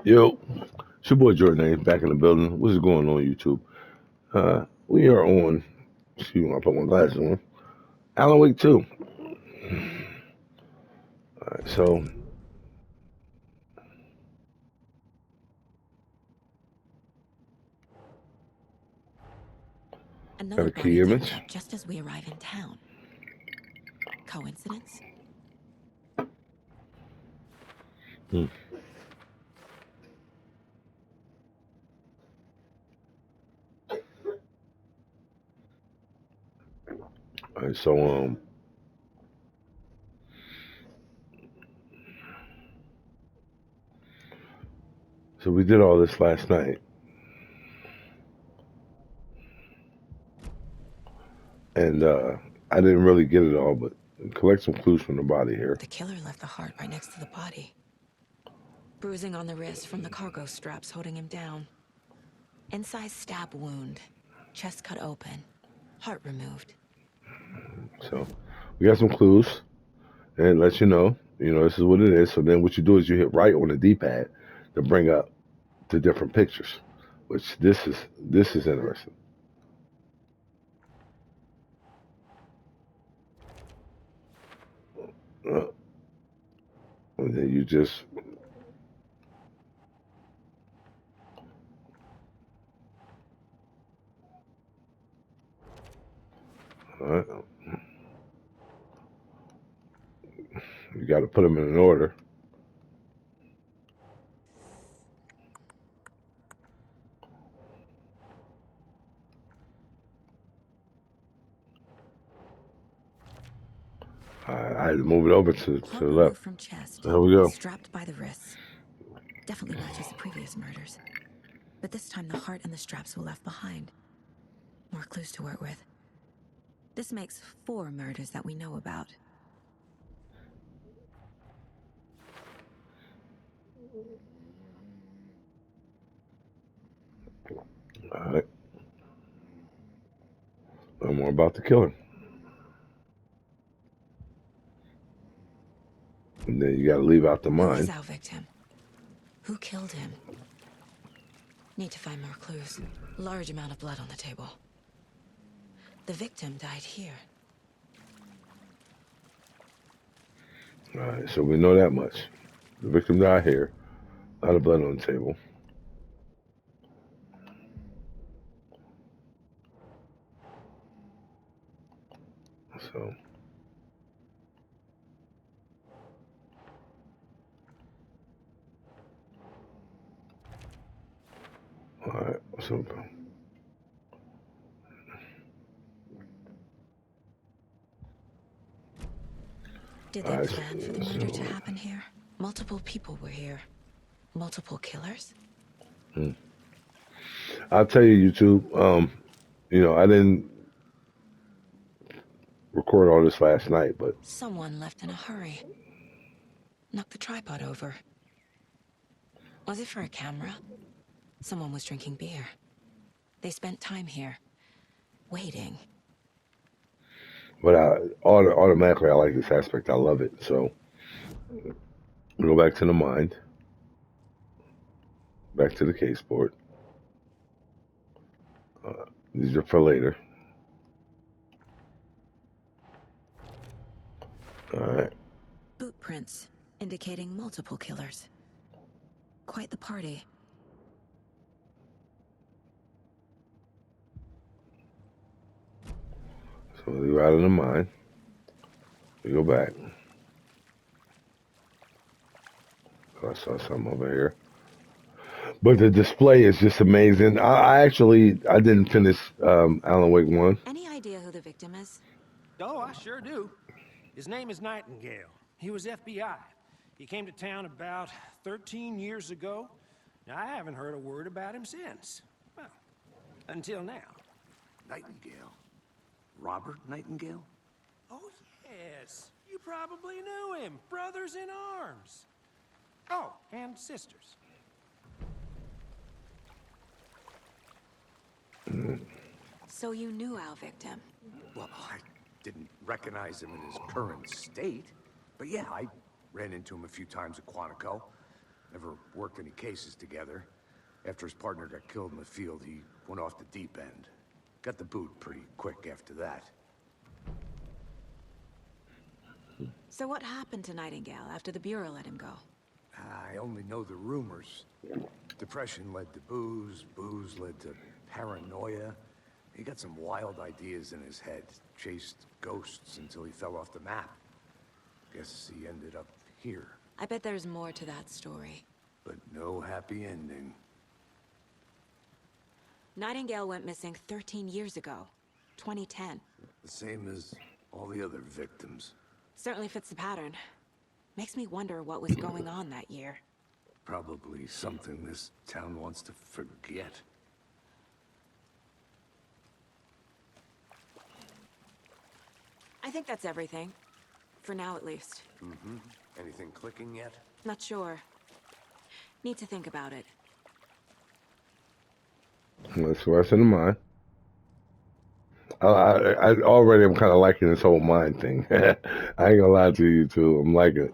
Yo, it's your boy Jordan back in the building. What's going on, YouTube? We are on. Excuse me, I put my glasses on. Alan Wake 2. Alright, so got Another a key body image. turned up just as we arrive in town. Coincidence? Hmm. Alright, so we did all this last night, and I didn't really get it all, but collect some clues from the body here. The killer left the heart right next to the body. Bruising on the wrist from the cargo straps holding him down. Inside stab wound. Chest cut open. Heart removed. So we got some clues, and it lets you know, this is what it is. So then what you do is you hit right on the D-pad to bring up the different pictures, which this is interesting. Uh, and then you just all right, you got to put them in an order. I had to move it over to Heart the left. removed from chest. There we go. Strapped by the wrists. Definitely matches the previous murders. But this time the heart and the straps were left behind. More clues to work with. This makes 4 murders that we know about. All right, no more about the killer. And then you got to leave out the Who is mind. our victim? Who killed him? Need to find more clues. Large amount of blood on the table. The victim died here. All right, so we know that much. The victim died here. A lot of blood on the table. So, all right, so Did all they right, plan for the murder to so happen here? Multiple people were here. Multiple killers? hmm. I'll tell you, YouTube. I didn't record all this last night, but Someone left in a hurry. Knocked the tripod over. Was it for a camera? Someone was drinking beer. They spent time here. Waiting. but automatically I like this aspect. I love it. So we go back to the mind, back to the case board. These are for later. All right. Boot prints, indicating multiple killers. Quite the party. So we go out of the mind. We go back. I saw something over here. But the display is just amazing. I didn't finish Alan Wake 1. Any idea who the victim is? Oh, I sure do. His name is Nightingale. He was FBI. He came to town about 13 years ago. Now, I haven't heard a word about him since. Well, until now. Nightingale? Robert Nightingale? Oh, yes. You probably knew him. Brothers in arms. Oh, and sisters. So you knew our victim. Well, I didn't recognize him in his current state. But yeah, I ran into him a few times at Quantico. Never worked any cases together. After his partner got killed in the field, he went off the deep end. Got the boot pretty quick after that. So what happened to Nightingale after the Bureau let him go? I only know the rumors. Depression led to booze, booze led to paranoia. He got some wild ideas in his head, chased ghosts until he fell off the map. Guess he ended up here, I bet there's more to that story. but no happy ending. Nightingale went missing 13 years ago, 2010. The same as all the other victims. Certainly fits the pattern. Makes me wonder what was going on that year. Probably something this town wants to forget. I think that's everything. For now, at least. Anything clicking yet? Not sure. Need to think about it. That's the rest of the mind. I already am kind of liking this whole mind thing. I ain't gonna lie to you too. I'm liking it.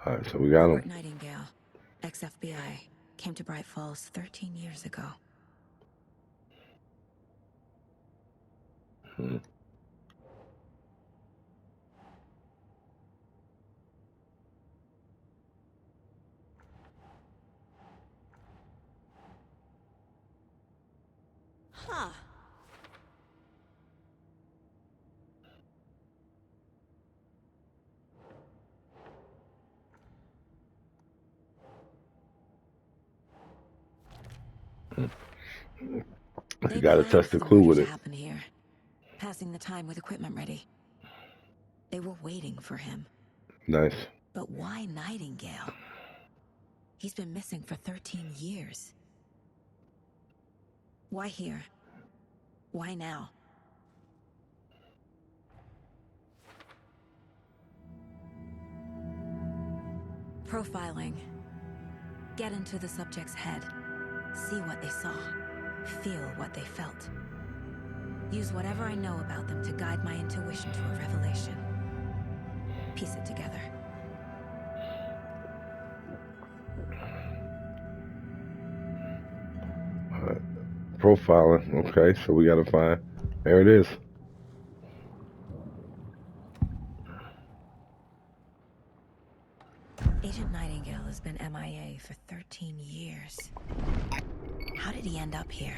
All right, so we got Robert him. Nightingale, ex-FBI, came to Bright Falls 13 years ago. Huh. You They gotta planned test for the the clue murder with to it. happen here, passing the time with equipment ready. They were waiting for him. Nice. But why Nightingale? He's been missing for 13 years. Why here? Why now? Profiling. Get into the subject's head. See what they saw. Feel what they felt. Use whatever I know about them to guide my intuition to a revelation. Piece it together. All right. Profiling. Okay, so we gotta find. There it is. Agent Nightingale has been MIA for 13 years. How did he end up here?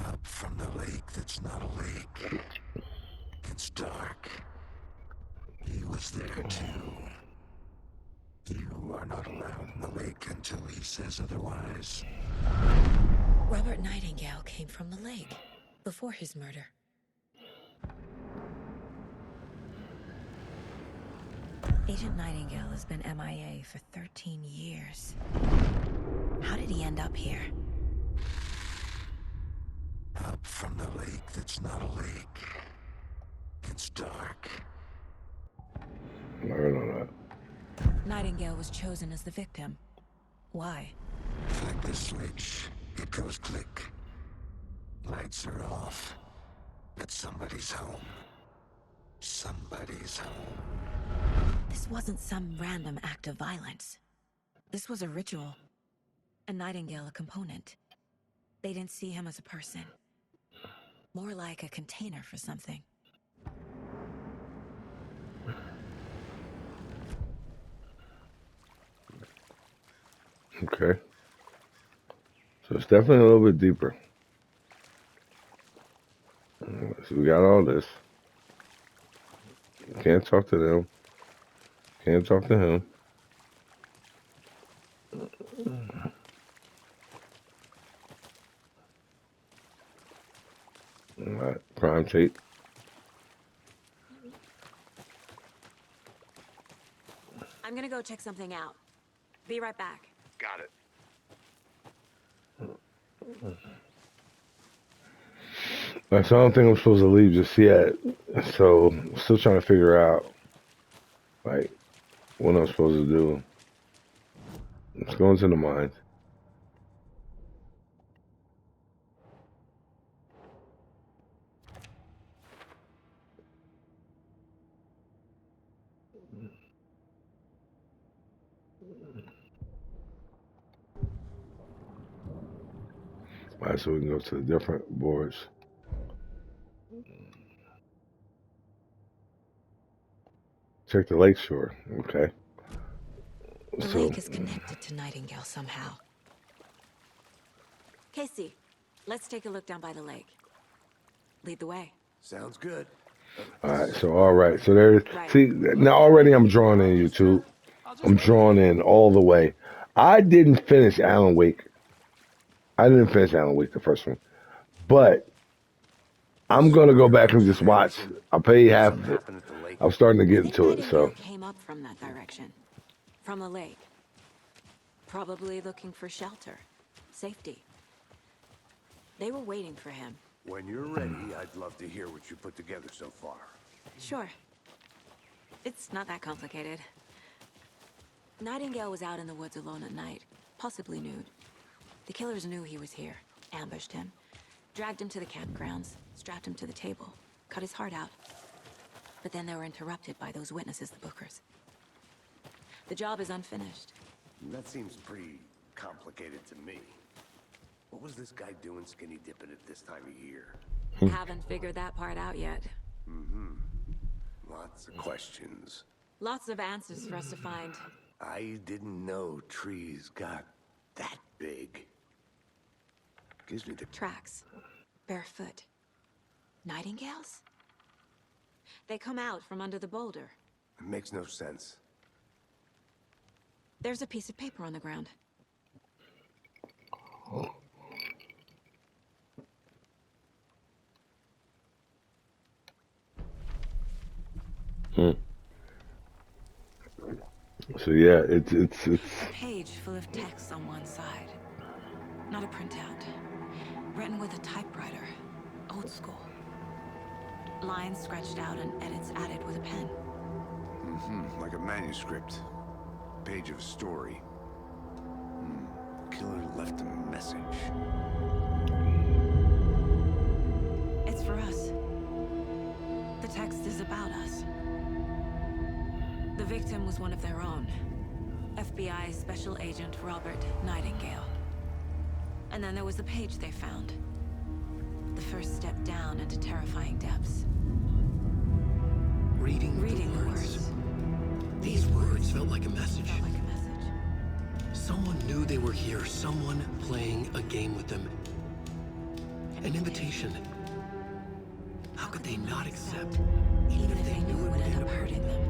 Up from the lake that's not a lake. It's dark. He was there too. You are not allowed in the lake until he says otherwise. Robert Nightingale came from the lake before his murder. Agent Nightingale has been MIA for 13 years. How did he end up here? Up from the lake that's not a lake. It's dark. I heard on that. Nightingale was chosen as the victim. Why? Flick the switch. It goes click. Lights are off. But somebody's home. Somebody's home. This wasn't some random act of violence. This was a ritual. A Nightingale a component. They didn't see him as a person. More like a container for something. Okay. So it's definitely a little bit deeper. So we got all this. Can't talk to them. Can't talk to him. All right. Crime tape. I'm gonna go check something out. Be right back. Got it. So I don't think I'm supposed to leave just yet. So I'm still trying to figure out like what I'm supposed to do. Let's go into the mind. All right, so we can go to the different boards. Check the lakeshore. Okay. The So lake is connected to Nightingale somehow. Casey, let's take a look down by the lake. Lead the way. Sounds good. all right, so all right. So there's Right. see now already I'm drawn in YouTube. I'm drawn in all the way. I didn't finish Alan Wake. I didn't finish Alan Wake, the first one. But I'm gonna go back and just watch. I'll pay half Something of it. happened at the lake. I'm starting to I get think into it, Nightingale so came up from that direction. From the lake. Probably looking for shelter. Safety. They were waiting for him. When you're ready, I'd love to hear what you put together so far. Sure. It's not that complicated. Nightingale was out in the woods alone at night, possibly nude. The killers knew he was here, ambushed him, dragged him to the campgrounds, strapped him to the table, cut his heart out. But then they were interrupted by those witnesses, the Bookers. The job is unfinished. That seems pretty complicated to me. What was this guy doing skinny dipping at this time of year? Haven't figured that part out yet. Lots of questions. Lots of answers for us to find. I didn't know trees got that big. Gives me the... Tracks. Barefoot. Nightingales? They come out from under the boulder. It makes no sense. There's a piece of paper on the ground. so yeah, it's A page full of text on one side. Not a printout. Written with a typewriter. Old school. Lines scratched out and edits added with a pen. Like a manuscript. Page of a story. Killer left a message. It's for us. The text is about us. The victim was one of their own. FBI Special Agent Robert Nightingale. And then there was the page they found. The first step down into terrifying depths. Reading the the words. These words felt like a message. Felt like a message. Someone knew they were here, someone playing a game with them. An invitation. How could they not accept, Even if they knew it would end up hurting them.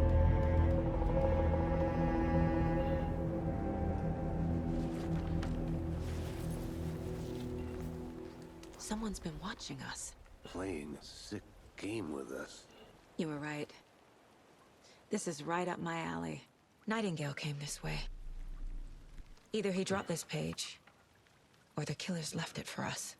Someone's been watching us. Playing a sick game with us. You were right. This is right up my alley. Nightingale came this way. Either he dropped this page, or the killers left it for us.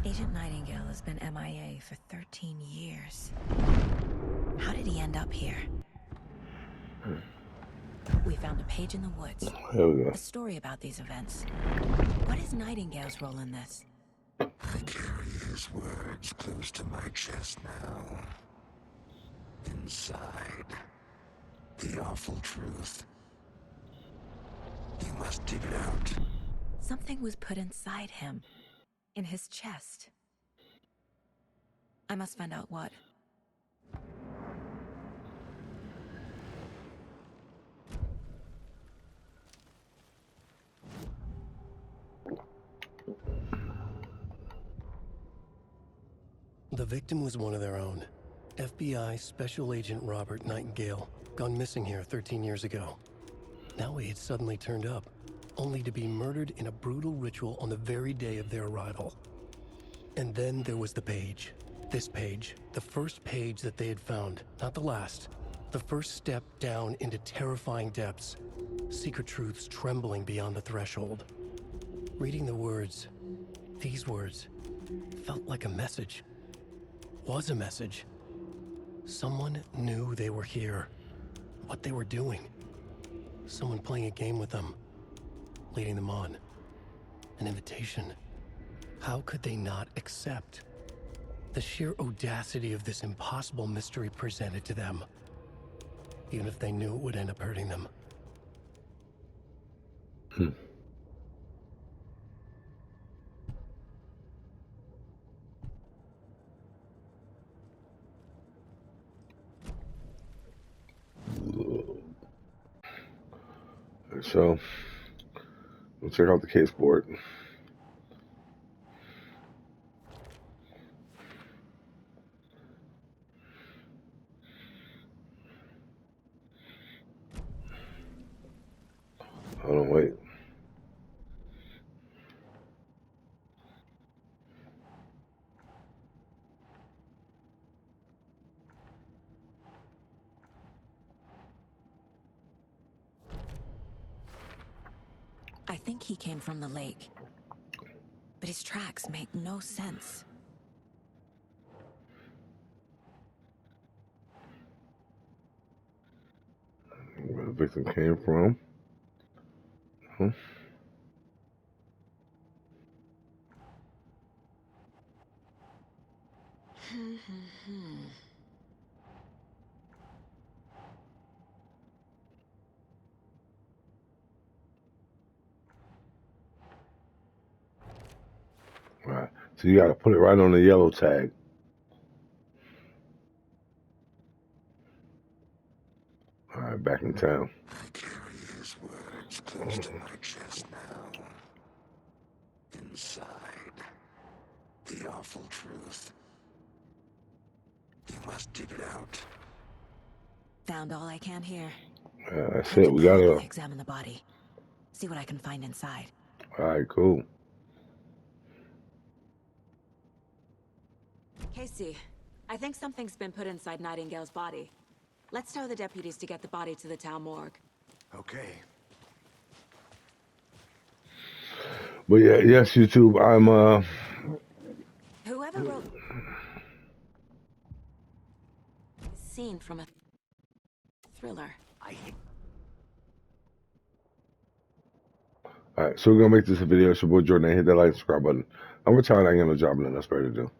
Agent Nightingale has been MIA for 13 years. How did he end up here? We found a page in the woods. here we go. A story about these events. What is Nightingale's role in this? I carry his words close to my chest now. Inside, the awful truth. You must dig it out. Something was put inside him. In his chest. I must find out what. The victim was one of their own. FBI Special Agent Robert Nightingale, gone missing here 13 years ago. Now he had suddenly turned up, only to be murdered in a brutal ritual on the very day of their arrival. And then there was the page. This page, the first page that they had found, not the last. The first step down into terrifying depths. Secret truths trembling beyond the threshold. Reading the words, these words, felt like a message. Was a message. Someone knew they were here. What they were doing. Someone playing a game with them. Leading them on. An invitation. How could they not accept? The sheer audacity of this impossible mystery presented to them. Even if they knew it would end up hurting them. So, we'll check out the case board. Hold on, wait. I think he came from the lake. But his tracks make no sense. Where the victim came from. Huh? All right. So you got to put it right on the yellow tag. All right, back in town. I carry his words close to my chest now. Inside, the awful truth. You must dig it out. Found all I can here. That's I it. can We got probably to. examine the body. See what I can find inside. All right, cool. Casey, I think something's been put inside Nightingale's body. Let's tell the deputies to get the body to the town morgue. Okay. But yeah, yes, YouTube. I'm Whoever wrote this scene from a thriller. all right. So we're gonna make this a video. It's your boy Jordan. Hit that like and subscribe button. I'm retired. I ain't got no job and nothing else better to do.